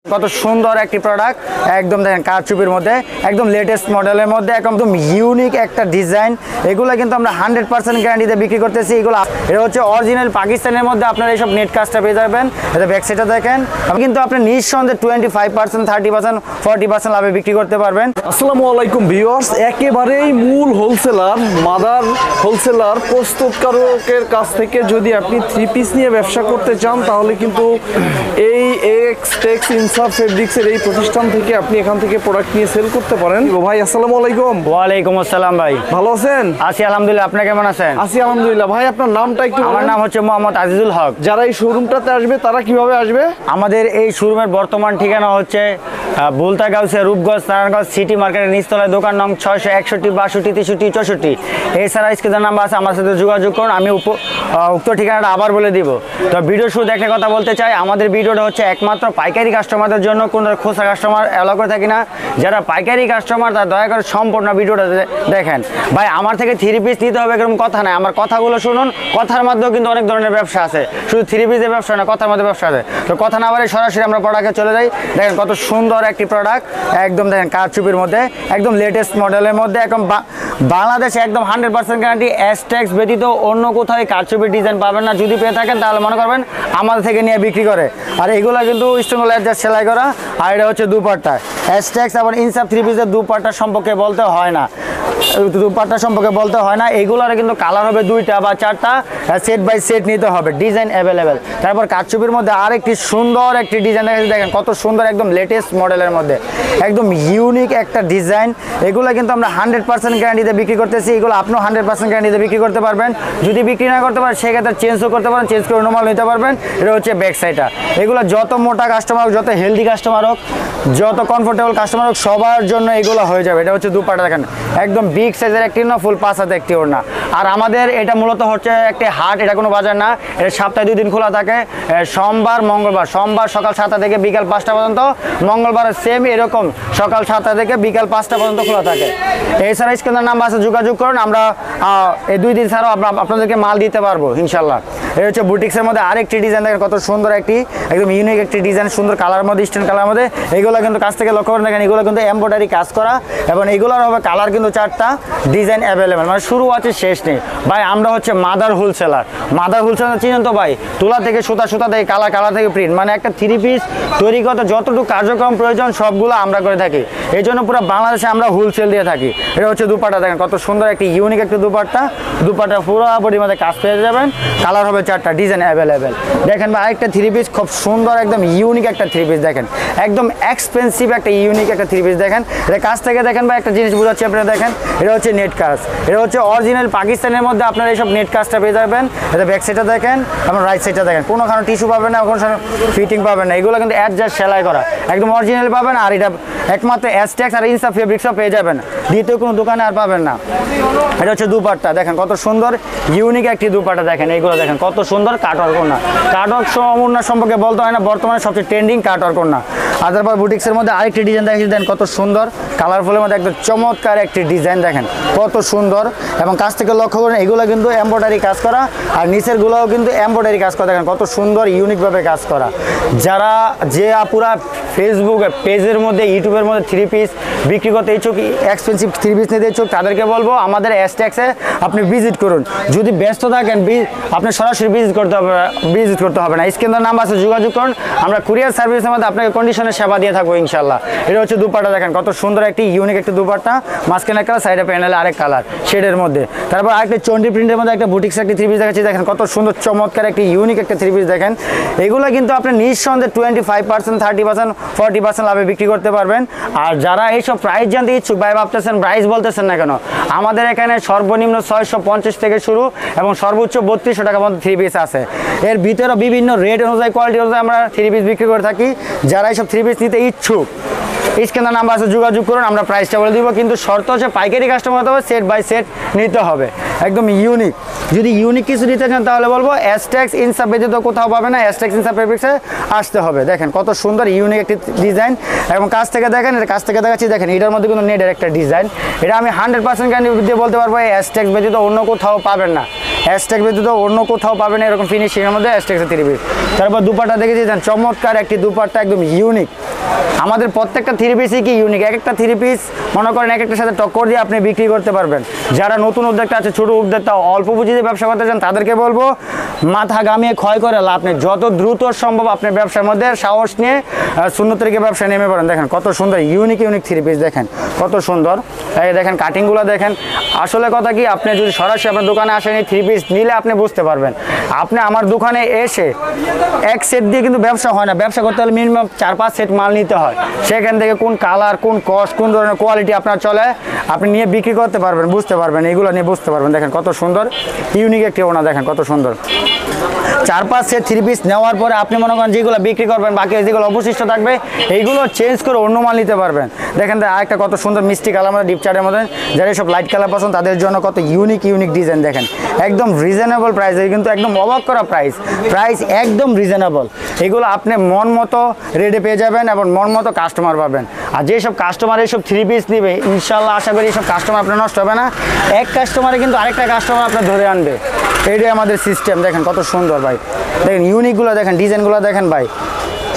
কত সুন্দর একটি প্রোডাক্ট একদম দেখেন কারচুপির মধ্যে একদম লেটেস্ট মডেলের মধ্যে একদম ইউনিক একটা ডিজাইন। এগুলো কিন্তু আমরা 100% গ্যারান্টিতে বিক্রি করতেছি। এগুলো এটা হচ্ছে অরিজিনাল পাকিস্তানের মধ্যে আপনারা এইসব নেট কাজটা পেয়ে যাবেন। এটা ব্যাক সাইডটা দেখেন, কিন্তু আপনি নিঃসন্দেহে 25%, 30%, 40% লাভে বিক্রি করতে পারবেন। আসসালামু আলাইকুম ভিউয়ার্স, একেবারেই মূল হোলসেলার মাদার হোলসেলার প্রস্তুতকারকের কাছ থেকে যদি আপনি থ্রি পিস নিয়ে ব্যবসা করতে চান তাহলে কিন্তু এই এক্সটেক্স ইনসাফ ফেব্রিক্সের এই প্রতিষ্ঠান থেকে আপনি এখান থেকে প্রোডাক্ট নিয়ে সেল করতে পারেন। ভাই আসসালামু আলাইকুম। ওয়ালাইকুম আসসালাম ভাই, ভালো আছেন? আছি আলহামদুলিল্লাহ, আপনি কেমন আছেন? আছি আলহামদুলিল্লাহ। ভাই আপনার নামটা একটু? আমার নাম হচ্ছে মোহাম্মদ আজিজুল হক। যারা এই শোরুমটাতে আসবে তারা কিভাবে আসবে? আমাদের এই শোরুমের বর্তমান ঠিকানা হচ্ছে বুলতা গাউসিয়া, রূপগঞ্জ, নারায়ণগঞ্জ সিটি মার্কেটের নিচতলায়, দোকান নং 661, 62, 63, 64। এছাড়া স্ক্রিনের নাম্বার আছে, আমার সাথে যোগাযোগ করুন। আমি উক্ত ঠিকানাটা আবার বলে দিব। তো ভিডিও শুরু দেখে কথা বলতে চাই, আমাদের ভিডিওটা হচ্ছে একমাত্র পাইকারি কাস্টমারদের জন্য, কোনো খুচরা কাস্টমার অ্যালাউ করে থাকি না। যারা পাইকারি কাস্টমার তারা দয়া করে সম্পূর্ণ ভিডিওটা দেখেন। ভাই আমার থেকে থ্রি পিস নিতে হবে এরকম কথা নাই, আমার কথাগুলো শুনুন। কথার মধ্যেও কিন্তু অনেক ধরনের ব্যবসা আছে, শুধু থ্রি পিসের ব্যবসা না, কথার মধ্যে ব্যবসা আছে। তো কথা না বলে সরাসরি আমরা প্রোডাক্টে চলে যাই। দেখেন কত সুন্দর একটি প্রোডাক্ট একদম দেখেন কারচুপির মধ্যে একদম লেটেস্ট মডেলের মধ্যে একদম বাংলাদেশে একদম 100% গ্যারান্টি। এসটেক্স ব্যতীত অন্য কোথাও কারচুপির ডিজাইন পাবেন না। যদি পেয়ে থাকেন তাহলে মনে করবেন আমাদের থেকে নিয়ে বিক্রি করে। আর এগুলো কিন্তু স্টোন অ্যাডজাস্ট সেলাই করা। আর এটা হচ্ছে দুপাট্টা। এসটেক্স এবং ইনসাফ থ্রি পিসের দুপাট্টা সম্পর্কে বলতে হয় না, দুপাট্টা সম্পর্কে বলতে হয় না। এগুলোর কিন্তু কালার হবে 2টা বা 4টা, সেট বাই সেট নিতে হবে, ডিজাইন অ্যাভেলেবেল। তারপর কারচুপির মধ্যে আরেকটি সুন্দর একটি ডিজাইন দেখেন কত সুন্দর, একদম লেটেস্ট মডেলের মধ্যে একদম ইউনিক একটা ডিজাইন। এগুলো কিন্তু আমরা 100% গ্যারান্টিতে বিক্রি করতেছি। এগুলো আপনিও 100% গ্যারান্টিতে বিক্রি করতে পারবেন। যদি বিক্রি না করতে পারেন সেক্ষেত্রে চেঞ্জও করতে পারেন, চেঞ্জ করে নর্মাল নিতে পারবেন। এটা হচ্ছে ব্যাক সাইডটা। এগুলো যত মোটা কাস্টমার হোক, যত হেলদি কাস্টমার হোক, যত কমফোর্টেবল কাস্টমার হোক, সবার জন্য এগুলো হয়ে যাবে। এটা হচ্ছে দুপাট্টা দেখেন একদম বিগ সাইজের একটি না, ফুল 5 হাতে একটি ওড়না। আর আমাদের এটা মূলত হচ্ছে একটি হাট, এটা কোনো বাজার না। এটা সপ্তাহে 2 দিন খোলা থাকে, সোমবার মঙ্গলবার। সোমবার সকাল 7টা থেকে বিকাল 5টা পর্যন্ত, মঙ্গলবার সেম এরকম সকাল 7টা থেকে বিকাল 5টা পর্যন্ত খোলা থাকে। এছাড়া স্ক্রিনের নাম্বার আছে, যোগাযোগ করুন। আমরা এই 2 দিন ছাড়াও আপনাদেরকে মাল দিতে পারবো ইনশাল্লাহ। এই হচ্ছে বুটিক্সের মধ্যে আরেকটি ডিজাইন দেখেন কত সুন্দর একটি একদম ইউনিক একটি ডিজাইন, সুন্দর কালার মধ্যে, স্টেন কালার মধ্যে। এগুলো কিন্তু কাছ থেকে লক্ষ্য করে দেখেন, এগুলো কিন্তু এমব্রয়ডারি কাজ করা এবং এগুলোর হবে কালার কিন্তু 4টা, ডিজাইন অ্যাভেলেবেল, মানে শুরু আছে শেষ নেই। ভাই আমরা হচ্ছে মাদার হোলসেলার। মাদার হোলসেলার চিনেন তো ভাই? তুলা থেকে সুতা, সুতা থেকে কালার, কালার থেকে প্রিন্ট, মানে একটা থ্রি পিস তৈরি করতে যতটুকু কার্যক্রম প্রয়োজন সবগুলো আমরা করে থাকি। এই জন্য পুরো বাংলাদেশে আমরা হোলসেল দিয়ে থাকি। এটা হচ্ছে দুপাট্টা দেখেন কত সুন্দর একটি ইউনিক একটি দুপাট্টা। দুপাট্টা পুরো বডির মধ্যে কাজ পেয়ে যাবেন, কালার হবে 4টা, ডিজাইন অ্যাভেলেবেল। দেখেন ভাই আরেকটা থ্রি পিস খুব সুন্দর একদম ইউনিক একটা থ্রি পিস দেখেন, একদম এক্সপেন্সিভ একটা ইউনিক একটা থ্রি পিস দেখেন। এটা কাছ থেকে দেখেন ভাই একটা জিনিস বোঝাচ্ছি আপনারা দেখেন, এটা হচ্ছে নেট কাজ। এটা হচ্ছে অরিজিনাল পাকিস্তানের মধ্যে আপনারা এইসব নেট কাজটা পেয়ে যাবেন। এটা ব্যাক সাইডটা দেখেন এবং রাইট সাইডটা দেখেন, কোনোখানে টিস্যু পাবেন না, কোনো ফিটিং পাবেন না। এগুলো কিন্তু অ্যাডজাস্ট সেলাই করা একদম অরিজিনাল পাবেন। আর এটা একমাত্র এসটেক্স আর ইনসাফ ফেব্রিক্সও পেয়ে যাবেন, দ্বিতীয় কোনো দোকানে আর পাবেন না। এটা হচ্ছে দুপাট্টা দেখেন কত সুন্দর ইউনিক একটি দুপাট্টা দেখেন। এইগুলো দেখেন কত সুন্দর কাটওয়ার্ক ওড়না। কাটওয়ার্ক ওড়না সম্পর্কে বলতে হয় না, বর্তমানে সবচেয়ে ট্রেন্ডিং কাটওয়ার্ক ওড়না। আর তারপর বুটিক্সের মধ্যে আরেকটি ডিজাইন দেখেন কত সুন্দর কালারফুলের মধ্যে একদম চমৎকার একটি ডিজাইন দেখেন কত সুন্দর। এবং কাছ থেকে লক্ষ্য করেন এগুলো কিন্তু এমব্রয়ডারি কাজ করা, আর নিচের গুলোও কিন্তু এমব্রয়ডারি কাজ করা দেখেন কত সুন্দর ইউনিকভাবে কাজ করা। যারা যে আপুরা ফেসবুক পেজের মধ্যে, ইউটিউবের মধ্যে থ্রি পিস বিক্রি করতে ইচ্ছুক, এক্সপেন্সিভ থ্রি পিস নিতে ইচ্ছুক, তাদেরকে বলবো আমাদের এসটেক্সে আপনি ভিজিট করুন। যদি ব্যস্ত থাকেন আপনি সরাসরি ভিজিট করতে হবে না। স্ক্রিনের নাম্বার আছে, যোগাযোগ করুন। আমরা কুরিয়ার সার্ভিসের মধ্যে আপনাকে কন্ডিশনে সেবা দিয়ে থাকবো ইনশাল্লাহ। এটা হচ্ছে দুপাট্টা দেখেন কত সুন্দর একটি ইউনিক একটি দুপাট্টা, মাঝখানে কালার, সাইডে প্যানেলে আরেক কালার শেডের মধ্যে। তারপর আরেকটি চন্ডি প্রিন্টের মধ্যে একটা বুটিক্স একটি থ্রি পিস দেখাচ্ছি দেখেন কত সুন্দর চমৎকার একটি ইউনিক একটা থ্রি পিস দেখেন। এগুলো কিন্তু আপনি নিঃসন্দেহে 25%, 30%, 40% লাভে বিক্রি করতে পারবেন। আর যারা এইসব প্রাইস জানতে ইচ্ছুক, ভাই ভাবতেছেন প্রাইস বলতেছেন না কেন, আমাদের এখানে সর্বনিম্ন 650 থেকে শুরু এবং সর্বোচ্চ 3200 টাকা পর্যন্ত থ্রি পিস আছে। এর ভিতরে বিভিন্ন রেট অনুযায়ী, কোয়ালিটি অনুযায়ী আমরা থ্রি পিস বিক্রি করে থাকি। যারা এইসব থ্রি পিস নিতে ইচ্ছুক স্ক্রিনের নাম্বার আছে, যোগাযোগ করুন। আমরা প্রাইসটা বলে দিব, কিন্তু শর্ত হচ্ছে পাইকারি কাস্টমার হতে হবে, সেট বাই সেট নিতে হবে। একদম ইউনিক। যদি ইউনিক কিছু নিতে চান তাহলে বলবো অ্যাজটেক্স ইনসাফ ব্যতীত কোথাও পাবে না, অ্যাজটেক্স ইনসাফ ফেব্রিক্সে আসতে হবে। দেখেন কত সুন্দর ইউনিক একটি ডিজাইন, এবং কাছ থেকে দেখেন, এটা কাছ থেকে দেখাচ্ছি, দেখেন এটার মধ্যে কিন্তু নেটের একটা ডিজাইন। এটা আমি 100% গ্যারান্টি দিয়ে বলতে পারবো অ্যাজটেক্স ব্যতীত অন্য কোথাও পাবেন না, অ্যাজটেক্স ব্যতীত অন্য কোথাও পাবেন না এরকম ফিনিশিংয়ের মধ্যে অ্যাজটেক্সের 3 পিস। তারপর দুপাট্টা দেখেছি, চমৎকার একটি দুপাট্টা, একদম ইউনিক। আমাদের প্রত্যেকটা 3 পিসই কি ইউনিক, এক একটা 3 পিস মনে করেন এক একটার সাথে টক্কর দিয়ে আপনি বিক্রি করতে পারবেন। যারা নতুন উদ্যোক্তা আছে, ছোটো উদ্যোক্তা, অল্প পুঁজিতে ব্যবসা করতে চান, তাদেরকে বলবো মাথা ঘামিয়ে ক্ষয় করে লাভ নেই, যত দ্রুত সম্ভব আপনার ব্যবসার মধ্যে সাহস নিয়ে শূন্য থেকে ব্যবসা নেমে পড়েন। দেখেন কত সুন্দর ইউনিক 3 পিস, দেখেন কত সুন্দর। এই দেখেন কাটিংগুলো দেখেন। আসলে কথা কি, আপনি যদি সরাসরি আপনার দোকানে আসেন, এই 3 পিস নিলে আপনি বুঝতে পারবেন। আপনি আমার দোকানে এসে এক সেট দিয়ে কিন্তু ব্যবসা হয় না, ব্যবসা করতে হলে মিনিমাম 4-5 সেট মাল নিতে হয়। সেখান থেকে কোন কালার, কোন কস্ট, কোন ধরনের কোয়ালিটি আপনার চলে, আপনি নিয়ে বিক্রি করতে পারবেন, বুঝতে পারবেন, এগুলো নিয়ে বুঝতে পারবেন। দেখেন কত সুন্দর ইউনিক একটি ওনা, দেখেন কত সুন্দর। 4-5 সেট 3 পিস নেওয়ার পরে আপনি মনে করেন যেগুলো বিক্রি করবেন, বাকি যেগুলো অবশিষ্ট থাকবে এইগুলো চেঞ্জ করে অন্য মাল নিতে পারবেন। দেখেন আরেকটা কত সুন্দর মিষ্টি কালার মধ্যে, ডিপ চার্টের মধ্যে, যারা সব লাইট কালার পছন্দ তাদের জন্য কত ইউনিক ডিজাইন। দেখেন একদম রিজনেবল প্রাইসে, কিন্তু একদম অবাক করা প্রাইস একদম রিজনেবল। এগুলো আপনি মন মতো রেটে পেয়ে যাবেন এবং মন মতো কাস্টমার পাবেন। আর যেসব কাস্টমার এইসব 3 পিস নেবে, ইনশাল্লাহ আশা করি এইসব কাস্টমার আপনার নষ্ট হবে না। এক কাস্টমারে কিন্তু আরেকটা কাস্টমার আপনার ধরে আনবে, এইটাই আমাদের সিস্টেম। দেখেন কত সুন্দর ভাই, দেখেন ইউনিকগুলো দেখেন, ডিজাইনগুলো দেখেন ভাই।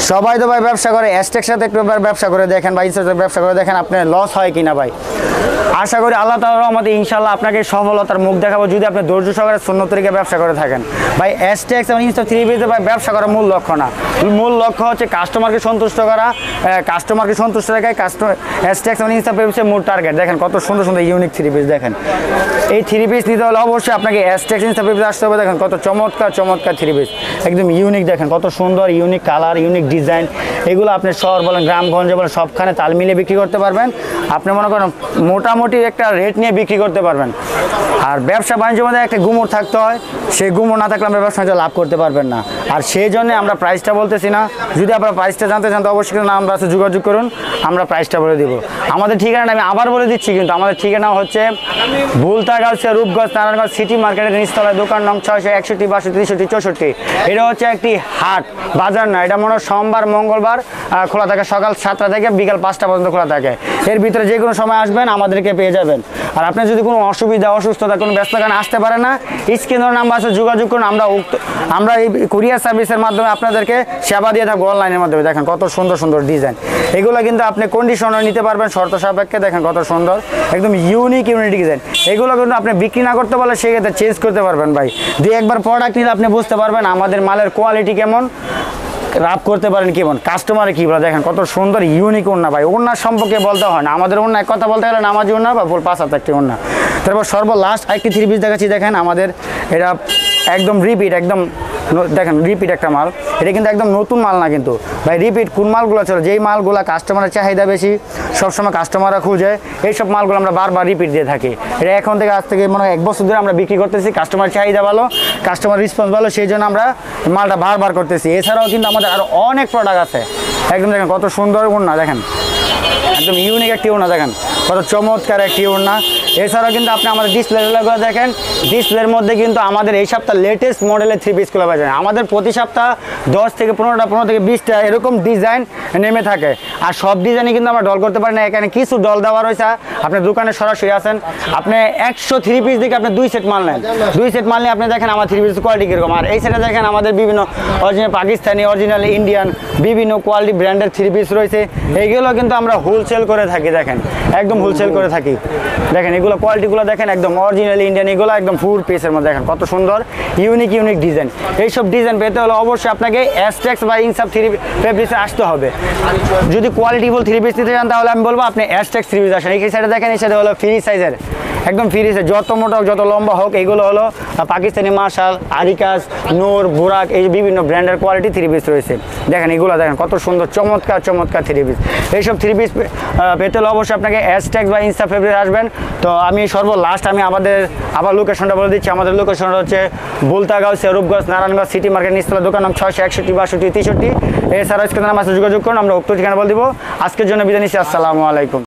সবাই তো ভাই ব্যবসা করে, অ্যাজটেক্সের সাথে একটু ব্যবসা করে দেখেন ভাই, ব্যবসা করে দেখেন আপনার লস হয় কিনা ভাই। আশা করি আল্লাহ তাআলার রহমতে ইনশাল্লাহ আপনাকে সফলতার মুখ দেখাবো যদি আপনি ধৈর্য সহকারে সুন্নত তরিকে ব্যবসা করে থাকেন। ভাই অ্যাজটেক্স এবং ইনসাফ 3 পিসে ভাই ব্যবসা করার মূল লক্ষ্য না, মূল লক্ষ্য হচ্ছে কাস্টমারকে সন্তুষ্ট করা, কাস্টমারকে সন্তুষ্ট রেখে অ্যাজটেক্স এবং ইনসাফ ফেব্রিক্সের মূল টার্গেট। দেখেন কত সুন্দর ইউনিক 3 পিস। দেখেন এই 3 পিস নিতে হলে অবশ্যই আপনাকে অ্যাজটেক্স ইনসাফ ফেব্রিক্স আসতে হবে। দেখেন কত চমৎকার 3 পিস, একদম ইউনিক। দেখেন কত সুন্দর ইউনিক কালার, ইউনিক ডিজাইন। এগুলো আপনি শহর বলেন, গ্রামগঞ্জে বলেন, সবখানে তাল মিলিয়ে বিক্রি করতে পারবেন। আপনি মনে করেন মোটামুটি একটা রেট নিয়ে বিক্রি করতে পারবেন। আর ব্যবসা বাণিজ্যের মধ্যে একটা গুমর থাকতে হয়, সেই গুমর না থাকলে আমরা ব্যবসা লাভ করতে পারবেন না। আর সেই জন্য আমরা প্রাইসটা বলতেছি না, যদি আপনারা প্রাইসটা জানতে চান তো অবশ্যই আমরা আছে যোগাযোগ করুন, আমরা প্রাইসটা বলে দিব। আমাদের ঠিকানা আমি আবার বলে দিচ্ছি, কিন্তু আমাদের ঠিকানা হচ্ছে ভুলতাগাউসিয়া, রূপগঞ্জ, নারায়ণগঞ্জ সিটি মার্কেটের নিচতলায়, দোকান নং 661, 62, 63, 64। এটা হচ্ছে একটি হাট, বাজার না। এটা মনে হয় সোমবার মঙ্গলবার খোলা থাকে, সকাল 7টা থেকে বিকাল 5টা পর্যন্ত খোলা থাকে। এর ভিতরে যে কোনো সময় আসবেন, আমাদেরকে পেয়ে যাবেন। আর আপনি যদি কোনো অসুবিধা, অসুস্থতা, কোনো ব্যস্ত কারণে আসতে পারেন না, স্ক্রিনের নাম্বার আছে, যোগাযোগ করুন। আমরা এই কুরিয়ার সার্ভিসের মাধ্যমে আপনাদেরকে সেবা দিয়ে থাকবো, অনলাইনের মাধ্যমে। দেখেন কত সুন্দর ডিজাইন। এগুলো কিন্তু আপনি কন্ডিশনে নিতে পারবেন শর্ত সাপেক্ষে। দেখেন কত সুন্দর, একদম ইউনিক ডিজাইন। এগুলো কিন্তু আপনি বিক্রি না করতে পারলে সেক্ষেত্রে চেঞ্জ করতে পারবেন ভাই। দিয়ে একবার প্রোডাক্ট নিলে আপনি বুঝতে পারবেন আমাদের মালের কোয়ালিটি কেমন, রাপ করতে পারেন কেমন, কাস্টমারে কী বলে। দেখেন কত সুন্দর ইউনিক ওড়না ভাই। ওড়নার সম্পর্কে বলতে হয় না, আমাদের ওড়না এক কথা বলতে গেলে নামাজি ওড়না বা ফুল 5 হাত একটি ওড়না। তারপর সর্বলাস্ট আরেকটি 3 পিস দেখাচ্ছি। দেখেন আমাদের এটা একদম রিপিট, একদম দেখেন রিপিট একটা মাল। এটা কিন্তু একদম নতুন মাল না কিন্তু ভাই, রিপিট। কোন মালগুলো চলে, যেই মালগুলো কাস্টমারের চাহিদা বেশি, সবসময় কাস্টমাররা খুঁজে, এইসব মালগুলো আমরা বারবার রিপিট দিয়ে থাকি। এটা এখন থেকে আজ থেকে মনে হয় 1 বছর ধরে আমরা বিক্রি করতেছি। কাস্টমার চাহিদা ভালো, কাস্টমার রেসপন্স ভালো, সেই জন্য আমরা মালটা বারবার করতেছি। এছাড়াও কিন্তু আমাদের আরও অনেক প্রোডাক্ট আছে। একদম দেখেন কত সুন্দর ওড়না, দেখেন একদম ইউনিক একটি ওড়না, দেখেন কত চমৎকার একটি ওড়না। এছাড়াও কিন্তু আপনি আমাদের ডিসপ্লেগুলো দেখেন, ডিসপ্লের মধ্যে কিন্তু আমাদের এই সপ্তাহ লেটেস্ট মডেলের 3 পিসগুলো পাওয়া যায়। আমাদের প্রতি সপ্তাহ 10 থেকে 15টা, 15 থেকে 20টা এরকম ডিজাইন নেমে থাকে। আর সব ডিজাইনে কিন্তু আমরা ডল করতে পারি না, এখানে কিছু ডল দেওয়া রয়েছে। আপনি দোকানে সরাসরি আসেন, আপনি 103 পিস থেকে আপনি 2 সেট মাল নেন, 2 সেট মাল নিয়ে আপনি দেখেন আমার 3 পিস কোয়ালিটি কীরকম। আর এই সেটে দেখেন আমাদের বিভিন্ন অরিজিনাল পাকিস্তানি, অরিজিনাল ইন্ডিয়ান, বিভিন্ন কোয়ালিটি ব্র্যান্ডের 3 পিস রয়েছে। এইগুলো কিন্তু আমরা হোলসেল করে থাকি। দেখেন একদম হোলসেল করে থাকি। দেখেন এগুলো কোয়ালিটিগুলো দেখেন, একদম অরিজিনাল ইন্ডিয়ান। এগুলো একদম ফুল পিসের মধ্যে দেখেন কত সুন্দর ইউনিক ডিজাইন। এইসব ডিজাইন পেতে হলে অবশ্যই আপনাকে অ্যাজটেক্স বা ইনসাফ 3 ফেব্রিক্সে আসতে হবে। যদি কোয়ালিটিফুল 3 পিস নিতে চান তাহলে আমি বলবো আপনি অ্যাজটেক্স 3 পিস আসেন। এই সাইডে দেখেন, এই সাইডে হলো ফ্রি সাইজের, একদম ফ্রি সাইজ, যত মোটা হোক, যত লম্বা হোক। এইগুলো হলো পাকিস্তানি মার্শাল, আরিকাস, নূর, বুরাক, এই বিভিন্ন ব্র্যান্ডের কোয়ালিটি 3 পিস রয়েছে। দেখেন এগুলো দেখেন কত সুন্দর চমৎকার 3 পিস। এইসব 3 পিস পেতে হলে অবশ্যই আপনাকে অ্যাজটেক্স বা ইনসাফ ফেব্রিক্স আসবেন। তো আমি সর্বলাস্ট আমি আবার লোকেশনটা বলে দিচ্ছি। আমাদের লোকেশনটা হচ্ছে ভুলতাগাউসিয়া, রূপগঞ্জ, নারায়ণগঞ্জ সিটি মার্কেট নিচতলা, দোকান নাম 661, 62, 63। এছাড়াও স্ক্রিনে নাম্বার আছে, যোগাযোগ করুন, আমরা উক্ত ঠিকানা বলে দিব। আজকের জন্য বিদায় নিচ্ছি, আসসালামু আলাইকুম।